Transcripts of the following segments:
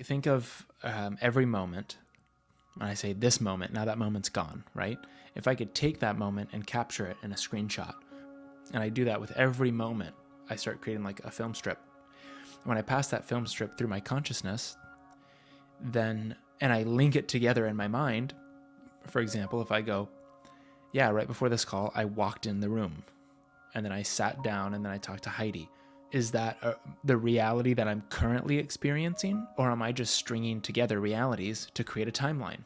think of every moment. When I say this moment, now that moment's gone, right? If I could take that moment and capture it in a screenshot, and I do that with every moment, I start creating like a film strip. When I pass that film strip through my consciousness, then, and I link it together in my mind, for example, if I go, yeah, right before this call, I walked in the room, and then I sat down, and then I talked to Heidi. Is that the reality that I'm currently experiencing, or am I just stringing together realities to create a timeline?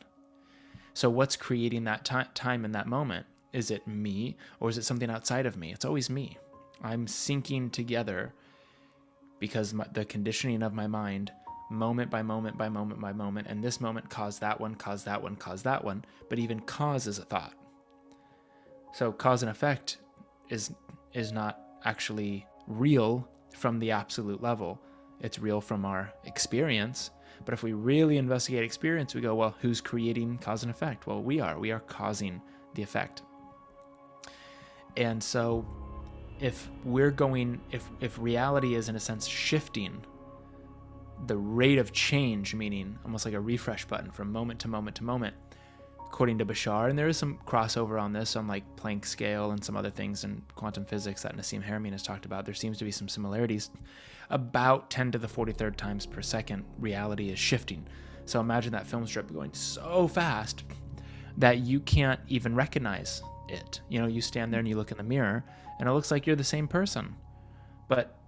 So what's creating that time in that moment? Is it me, or is it something outside of me? It's always me. I'm syncing together because the conditioning of my mind, moment by moment by moment by moment, and this moment caused that one, caused that one, caused that one, but even cause is a thought. So cause and effect is not actually real from the absolute level. It's real from our experience. But if we really investigate experience, we go, well, who's creating cause and effect? Well, we are causing the effect. And so if reality is in a sense shifting, the rate of change, meaning almost like a refresh button from moment to moment to moment, according to Bashar, and there is some crossover on this on like Planck scale and some other things in quantum physics that Nassim Haramein has talked about, there seems to be some similarities. About 10 to the 43rd times per second, reality is shifting. So imagine that film strip going so fast that you can't even recognize it. You know, you stand there and you look in the mirror and it looks like you're the same person, but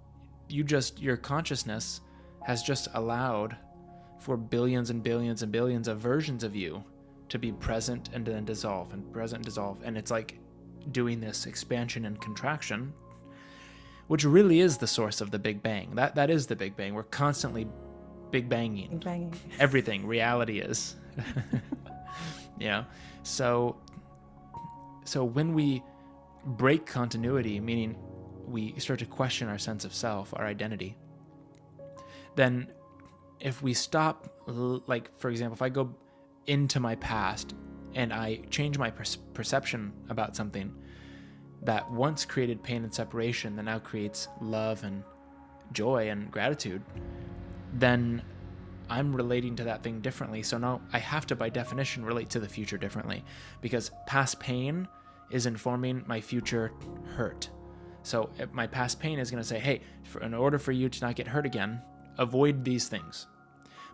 your consciousness has just allowed for billions and billions and billions of versions of you to be present and then dissolve and present and dissolve. And it's like doing this expansion and contraction, which really is the source of the Big Bang. That is the Big Bang. We're constantly Big Banging. Everything. Reality is. Yeah. So when we break continuity, meaning we start to question our sense of self, our identity, then if we stop, like, for example, if I go into my past and I change my perception about something that once created pain and separation that now creates love and joy and gratitude, then I'm relating to that thing differently. So now I have to, by definition, relate to the future differently, because past pain is informing my future hurt. So my past pain is going to say, hey, in order for you to not get hurt again, avoid these things.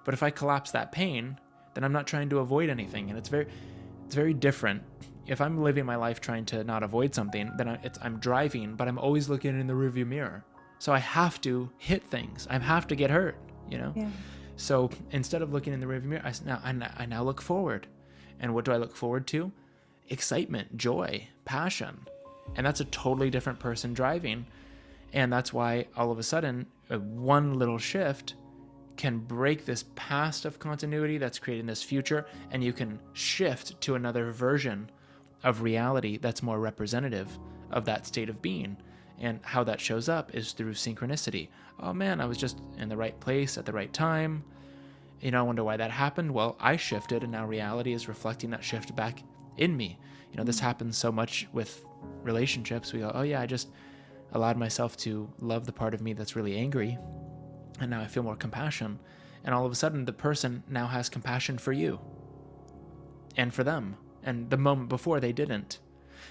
But if I collapse that pain, then I'm not trying to avoid anything. And it's very different. If I'm living my life trying to not avoid something, then I'm driving, but I'm always looking in the rearview mirror. So I have to hit things. I have to get hurt, you know? Yeah. So instead of looking in the rearview mirror, I now look forward. And what do I look forward to? Excitement, joy, passion. And that's a totally different person driving. And that's why all of a sudden, one little shift can break this past of continuity that's creating this future, and you can shift to another version of reality that's more representative of that state of being. And how that shows up is through synchronicity. Oh man, I was just in the right place at the right time. You know, I wonder why that happened. Well, I shifted, and now reality is reflecting that shift back in me. You know, this happens so much with relationships. We go, oh yeah, I just allowed myself to love the part of me that's really angry, and now I feel more compassion. And all of a sudden, the person now has compassion for you and for them. And the moment before, they didn't.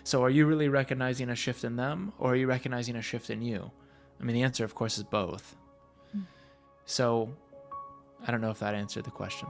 So are you really recognizing a shift in them, or are you recognizing a shift in you? I mean, the answer, of course, is both. So I don't know if that answered the question.